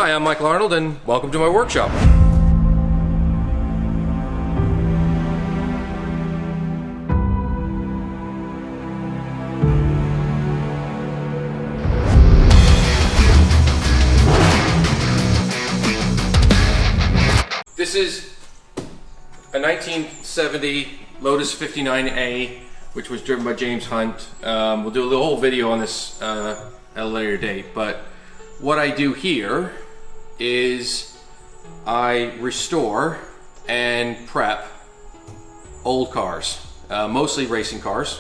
Hi, I'm Michael Arnold, and welcome to my workshop. This is a 1970 Lotus 59A, which was driven by James Hunt. We'll do a whole video on this at a later date, but what I do here is I restore and prep old cars, mostly racing cars.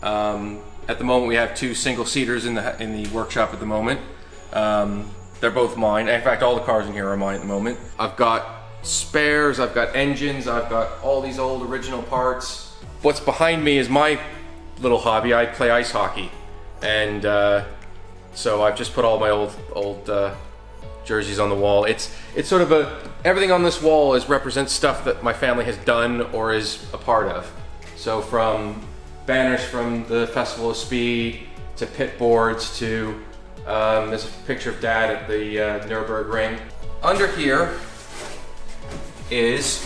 At the moment we have two single-seaters in the workshop at the moment. They're both mine. In fact, all the cars in here are mine at the moment. I've got spares, I've got engines, I've got all these old original parts. What's behind me is my little hobby. I play ice hockey, and so I've just put all my old jerseys on the wall. It's sort of everything on this wall represents stuff that my family has done or is a part of. So from banners from the Festival of Speed to pit boards to there's a picture of Dad at the Nürburgring. Under here is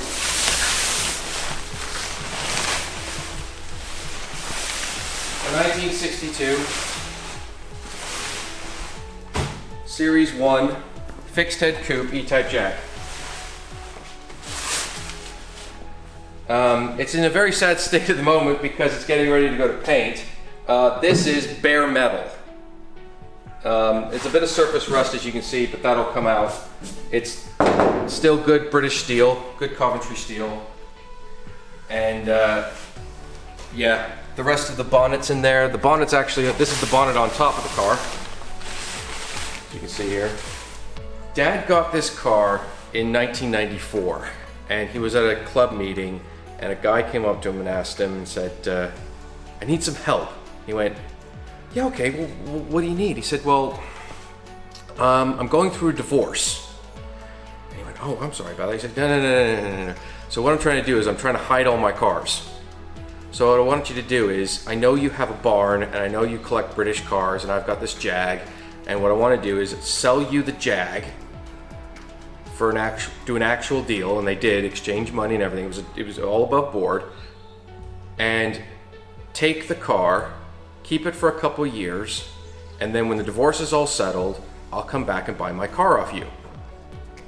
a 1962 Series 1 fixed head coupe E-type Jag. It's in a very sad state at the moment because it's getting ready to go to paint. This is bare metal. It's a bit of surface rust, as you can see, but that'll come out. It's still good British steel, good Coventry steel. And yeah, the rest of the bonnet's in there. The bonnet's actually, this is the bonnet on top of the car, as you can see here. Dad got this car in 1994, and he was at a club meeting, and a guy came up to him and asked him and said, I need some help. He went, yeah, okay, well, what do you need? He said, well, I'm going through a divorce. And he went, oh, I'm sorry about that. He said, no. So what I'm trying to do is I'm trying to hide all my cars. So what I want you to do is, I know you have a barn, and I know you collect British cars, and I've got this Jag, and what I want to do is sell you the Jag for do an actual deal, and they did, exchange money and everything. It was all above board, and take the car, keep it for a couple years, and then when the divorce is all settled, I'll come back and buy my car off you.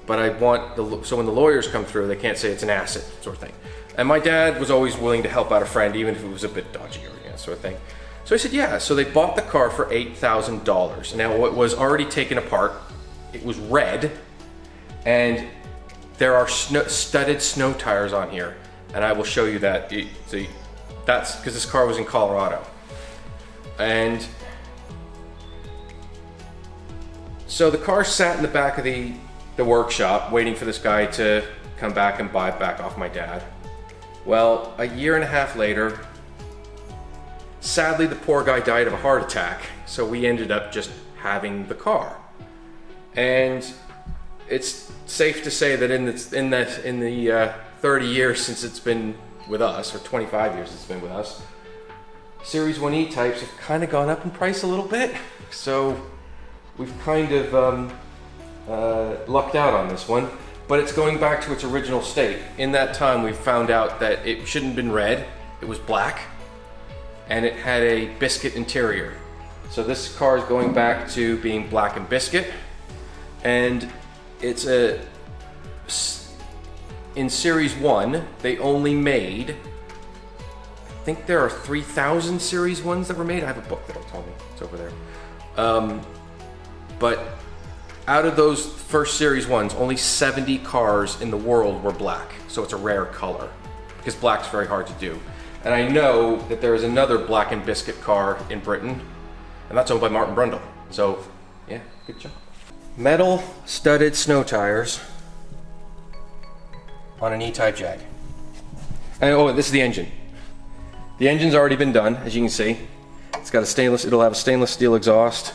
But I want so when the lawyers come through, they can't say it's an asset, sort of thing. And my dad was always willing to help out a friend, even if it was a bit dodgy or that sort of thing. So I said, yeah. So they bought the car for $8,000. Now, it was already taken apart. It was red, and there are studded snow tires on here, and I will show you that. See, that's because this car was in Colorado. And so the car sat in the back of the workshop waiting for this guy to come back and buy it back off my dad. Well, a year and a half later, sadly the poor guy died of a heart attack, so we ended up just having the car. And it's safe to say that in the 30 years since it's been with us, or 25 years it's been with us, Series 1 E-types have kind of gone up in price a little bit, so we've kind of lucked out on this one, but it's going back to its original state. In that time, we found out that it shouldn't have been red, it was black, and it had a biscuit interior. So this car is going back to being black and biscuit, and it's in Series 1, they only made, I think there are 3,000 Series 1s that were made. I have a book that'll tell me, it's over there. But out of those first Series 1s, only 70 cars in the world were black. So it's a rare color, because black's very hard to do. And I know that there is another black and biscuit car in Britain, and that's owned by Martin Brundle. So yeah, good job. Metal studded snow tires on an E-type Jag. And oh, this is the engine. The engine's already been done, as you can see. It's got it'll have a stainless steel exhaust.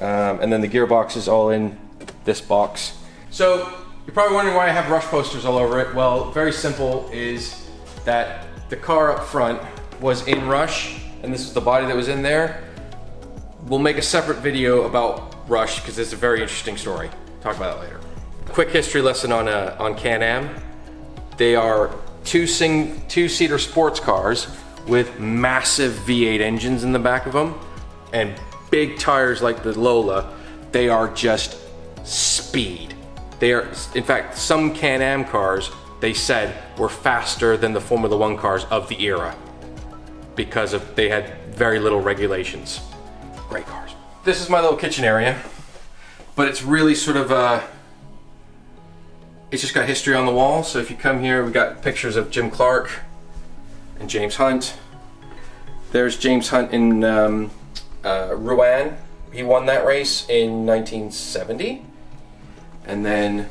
And then the gearbox is all in this box. So you're probably wondering why I have Rush posters all over it. Well, very simple, is that the car up front was in Rush, and this is the body that was in there. We'll make a separate video about Rush because it's a very interesting story. talk about that later. Quick history lesson on Can-Am. They are two-seater sports cars with massive V8 engines in the back of them and big tires like the Lola. They are just speed. They are, in fact, some Can-Am cars, they said, were faster than the Formula One cars of the era because they had very little regulations. Great cars. This is my little kitchen area, but it's really sort of it's just got history on the wall. So if you come here, we got pictures of Jim Clark and James Hunt. There's James Hunt in Rouen. He won that race in 1970. And then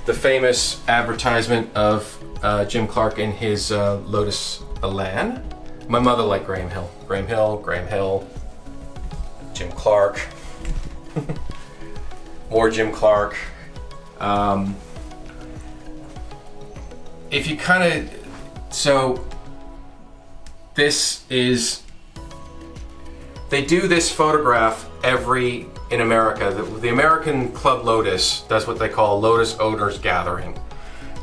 the famous advertisement of Jim Clark in his Lotus Elan. My mother liked Graham Hill. Graham Hill, Jim Clark, more Jim Clark. If you kind of, so this is, they do this photograph in America. The American Club Lotus does what they call a Lotus Owners Gathering.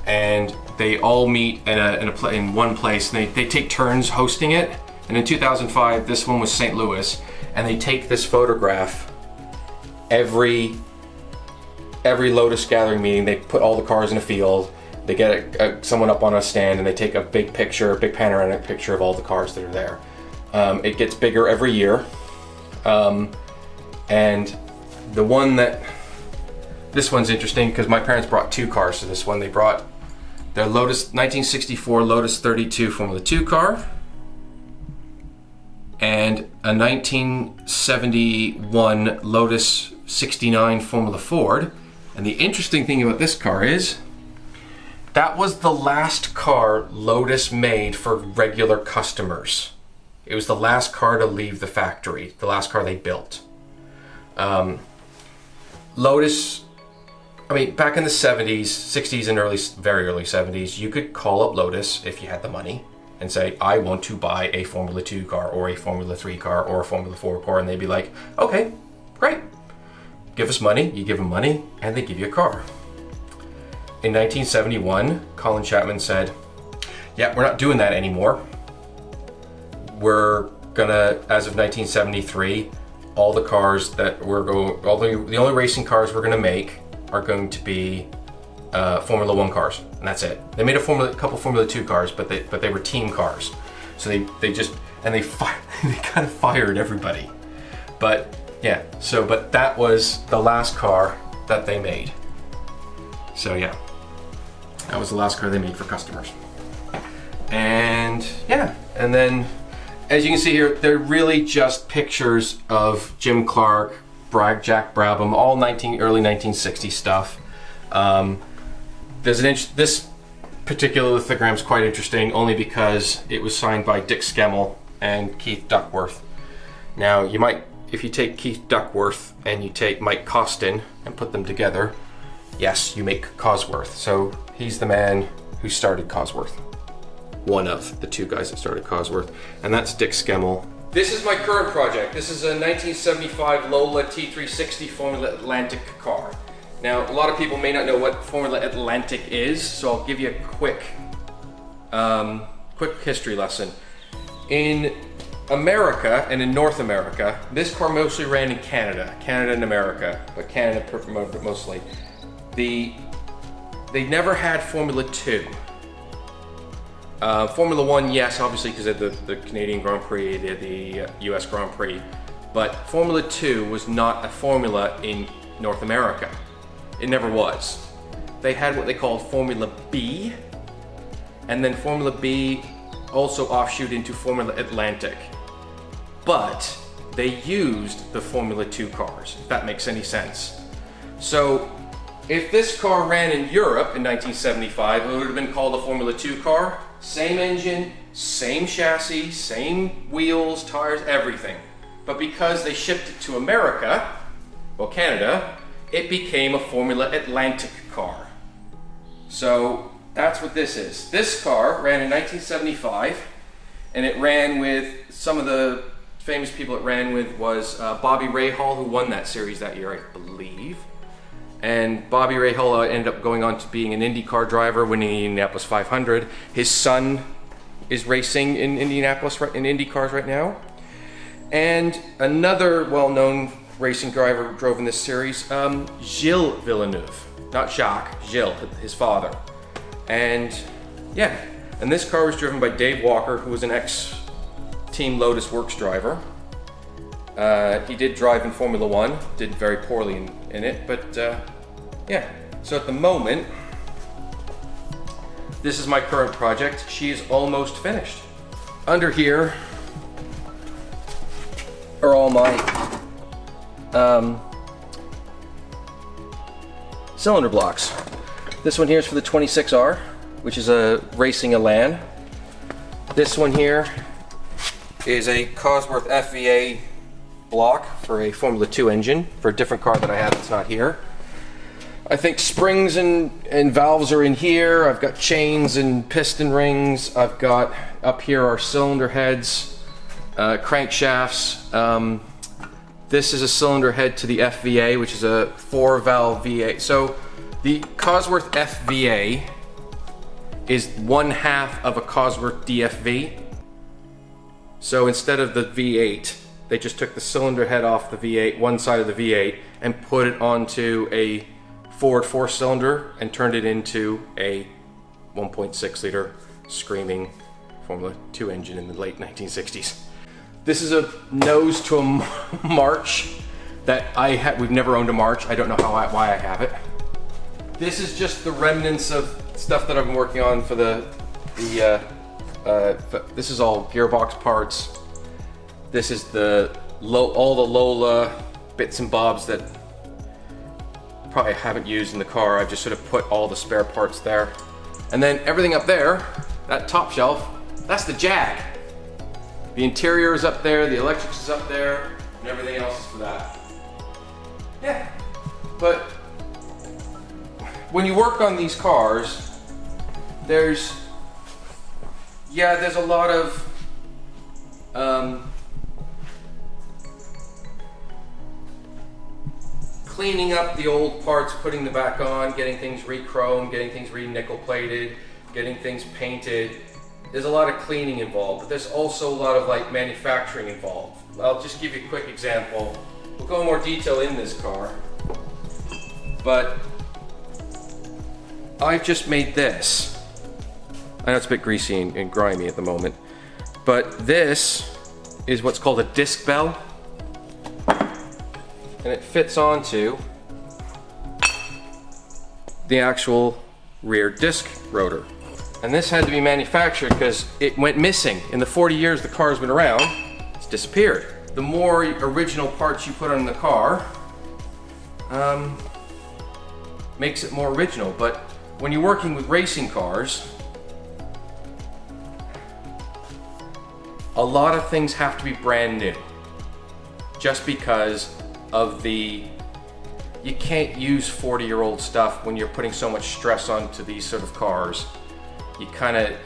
And they all meet in one place, and they take turns hosting it. And in 2005, this one was St. Louis, and they take this photograph every Lotus Gathering meeting. They put all the cars in a field, they get someone up on a stand, and they take a big picture, a big panoramic picture of all the cars that are there. It gets bigger every year. And the one this one's interesting because my parents brought two cars to this one. They brought their Lotus 1964 Lotus 32 Formula 2 car and a 1971 Lotus 69 Formula Ford. And the interesting thing about this car is that was the last car Lotus made for regular customers. It was the last car to leave the factory, the last car they built. Lotus, I mean, back in the 70s, 60s, and very early 70s, you could call up Lotus if you had the money and say, I want to buy a Formula 2 car or a Formula 3 car or a Formula 4 car, and they'd be like, okay, great. Give us money, you give them money, and they give you a car. In 1971, Colin Chapman said, yeah, we're not doing that anymore. We're gonna, as of 1973, all the cars that the only racing cars we're gonna make are going to be Formula One cars, and that's it. They made a couple Formula 2 cars, but they were team cars. So they kind of fired everybody. But yeah, but that was the last car that they made. So yeah, that was the last car they made for customers. And yeah, and then as you can see here, they're really just pictures of Jim Clark, Jack Brabham, all early 1960s stuff. This particular lithogram is quite interesting only because it was signed by Dick Skemmel and Keith Duckworth. Now, if you take Keith Duckworth and you take Mike Costin and put them together, yes, you make Cosworth. So he's the man who started Cosworth. One of the two guys that started Cosworth, and that's Dick Skemmel. This is my current project. This is a 1975 Lola T360 Formula Atlantic car. Now, a lot of people may not know what Formula Atlantic is, so I'll give you a quick history lesson. In America and in North America, this car mostly ran in Canada and America, but Canada mostly. They never had Formula 2. Formula 1, yes, obviously because of the Canadian Grand Prix, the US Grand Prix, but Formula 2 was not a formula in North America. It never was. They had what they called Formula B, and then Formula B also offshoot into Formula Atlantic. But they used the Formula 2 cars, if that makes any sense. So if this car ran in Europe in 1975, it would have been called a Formula 2 car. Same engine, same chassis, same wheels, tires, everything. But because they shipped it to America, well, Canada, it became a Formula Atlantic car. So that's what this is. This car ran in 1975, and it ran with some of the famous people it ran with was Bobby Rahal, who won that series that year, I believe. And Bobby Rahal ended up going on to being an IndyCar driver, winning the Indianapolis 500. His son is racing in Indianapolis, in IndyCars right now. And another well-known racing driver drove in this series, Gilles Villeneuve. Not Jacques, Gilles, his father. And yeah, and this car was driven by Dave Walker, who was an ex-Team Lotus Works driver. He did drive in Formula One, did very poorly in it, but yeah. So at the moment, this is my current project. She is almost finished. Under here are all my cylinder blocks. This one here is for the 26R, which is a Racing Elan. This one here is a Cosworth FVA block for a Formula 2 engine for a different car that I have that's not here. I think springs and valves are in here. I've got chains and piston rings. I've got up here are cylinder heads, crankshafts. This is a cylinder head to the FVA, which is a 4-valve V8. So the Cosworth FVA is 1/2 of a Cosworth DFV. So instead of the V8, they just took the cylinder head off the V8, one side of the V8, and put it onto a Ford 4-cylinder and turned it into a 1.6 liter screaming Formula 2 engine in the late 1960s. This is a nose to a March that we've never owned a March. I don't know why I have it. This is just the remnants of stuff that I've been working on for this is all gearbox parts. This is all the Lola bits and bobs that probably haven't used in the car. I've just sort of put all the spare parts there. And then everything up there, that top shelf, that's the Jag. The interior is up there, the electrics is up there, and everything else is for that. Yeah, but when you work on these cars, there's a lot of cleaning up the old parts, putting them back on, getting things re-chromed, getting things re-nickel plated, getting things painted. There's a lot of cleaning involved, but there's also a lot of like manufacturing involved. I'll just give you a quick example. We'll go in more detail in this car, but I've just made this. I know it's a bit greasy and grimy at the moment, but this is what's called a disc bell, and it fits onto the actual rear disc rotor. And this had to be manufactured because it went missing. In the 40 years the car's been around, it's disappeared. The more original parts you put on the car, makes it more original. But when you're working with racing cars, a lot of things have to be brand new. Just because of you can't use 40-year-old stuff when you're putting so much stress onto these sort of cars. You kind of,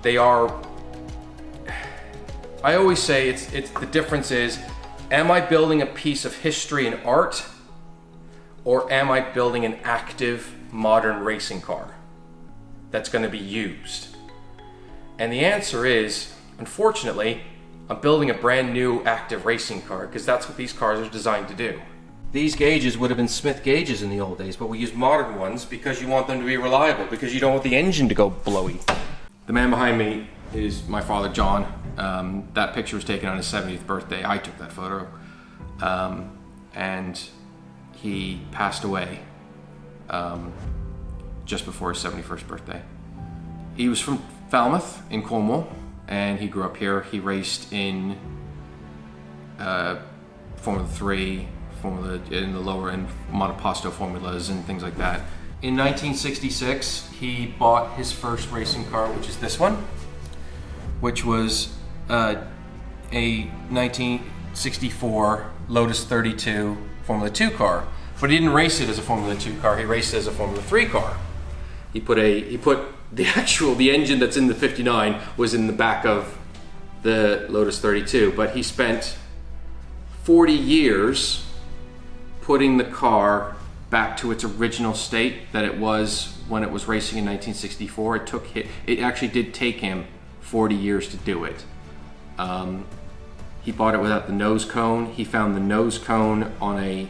they are, I always say it's the difference is, am I building a piece of history and art, or am I building an active modern racing car that's going to be used? And the answer is, unfortunately, I'm building a brand new active racing car because that's what these cars are designed to do. These gauges would have been Smith gauges in the old days, but we use modern ones because you want them to be reliable, because you don't want the engine to go blowy. The man behind me is my father, John. That picture was taken on his 70th birthday. I took that photo. And he passed away just before his 71st birthday. He was from Falmouth in Cornwall, and he grew up here. He raced in Formula 3, in the lower end monoposto formulas and things like that. In 1966, he bought his first racing car, which is this one, which was a 1964 Lotus 32 Formula 2 car. But he didn't race it as a Formula 2 car, he raced it as a Formula 3 car. He put the engine that's in the 59 was in the back of the Lotus 32, but he spent 40 years putting the car back to its original state that it was when it was racing in 1964. It actually did take him 40 years to do it. He bought it without the nose cone. He found the nose cone on a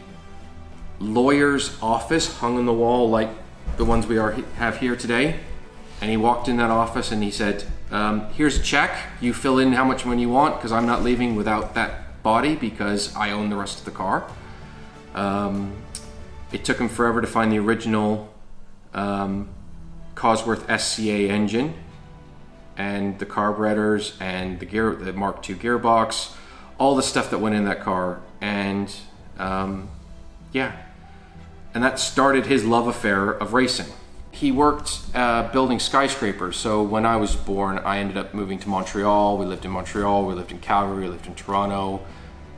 lawyer's office hung on the wall like the ones we have here today. And he walked in that office and he said, here's a check. You fill in how much money you want because I'm not leaving without that body because I own the rest of the car. It took him forever to find the original Cosworth SCA engine and the carburetors and the Mark II gearbox, all the stuff that went in that car. And yeah, and that started his love affair of racing. He worked building skyscrapers. So when I was born, I ended up moving to Montreal. We lived in Montreal, we lived in Calgary, we lived in Toronto.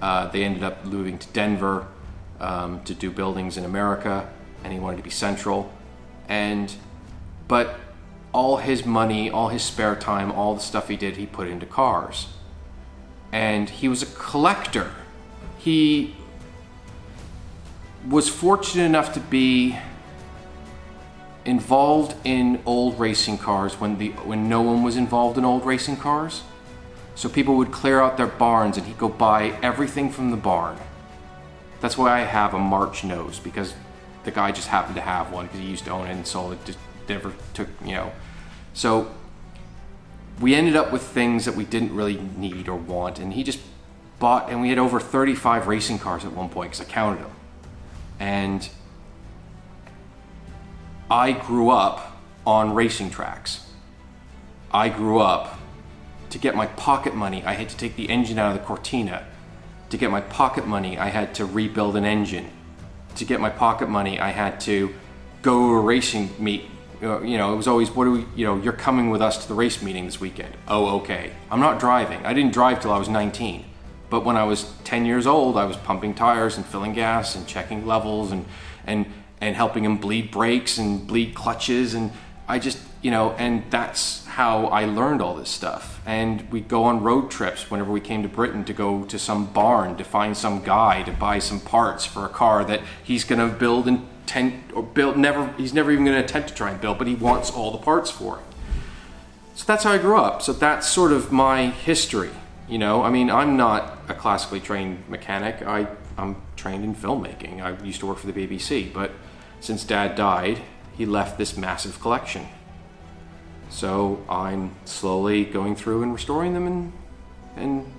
They ended up moving to Denver to do buildings in America, and he wanted to be central. But all his money, all his spare time, all the stuff he did, he put into cars. And he was a collector. He was fortunate enough to be involved in old racing cars when no one was involved in old racing cars. So people would clear out their barns and he'd go buy everything from the barn. That's why I have a March nose, because the guy just happened to have one because he used to own it and sold it, just never took, So we ended up with things that we didn't really need or want, and he just bought, and we had over 35 racing cars at one point because I counted them. And I grew up on racing tracks. I grew up, to get my pocket money, I had to take the engine out of the Cortina. To get my pocket money, I had to rebuild an engine. To get my pocket money, I had to go to a racing meet. It was always, you're coming with us to the race meeting this weekend. Oh, okay. I'm not driving. I didn't drive till I was 19. But when I was 10 years old, I was pumping tires and filling gas and checking levels and helping him bleed brakes and bleed clutches. And I just, and that's how I learned all this stuff. And we'd go on road trips whenever we came to Britain to go to some barn to find some guy to buy some parts for a car that he's going to build and he's never even going to attempt to try and build, but he wants all the parts for it. So that's how I grew up. So that's sort of my history. I'm not a classically trained mechanic. I'm trained in filmmaking. I used to work for the BBC, but since Dad died, he left this massive collection. So I'm slowly going through and restoring them and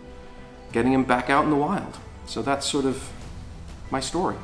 getting them back out in the wild. So that's sort of my story.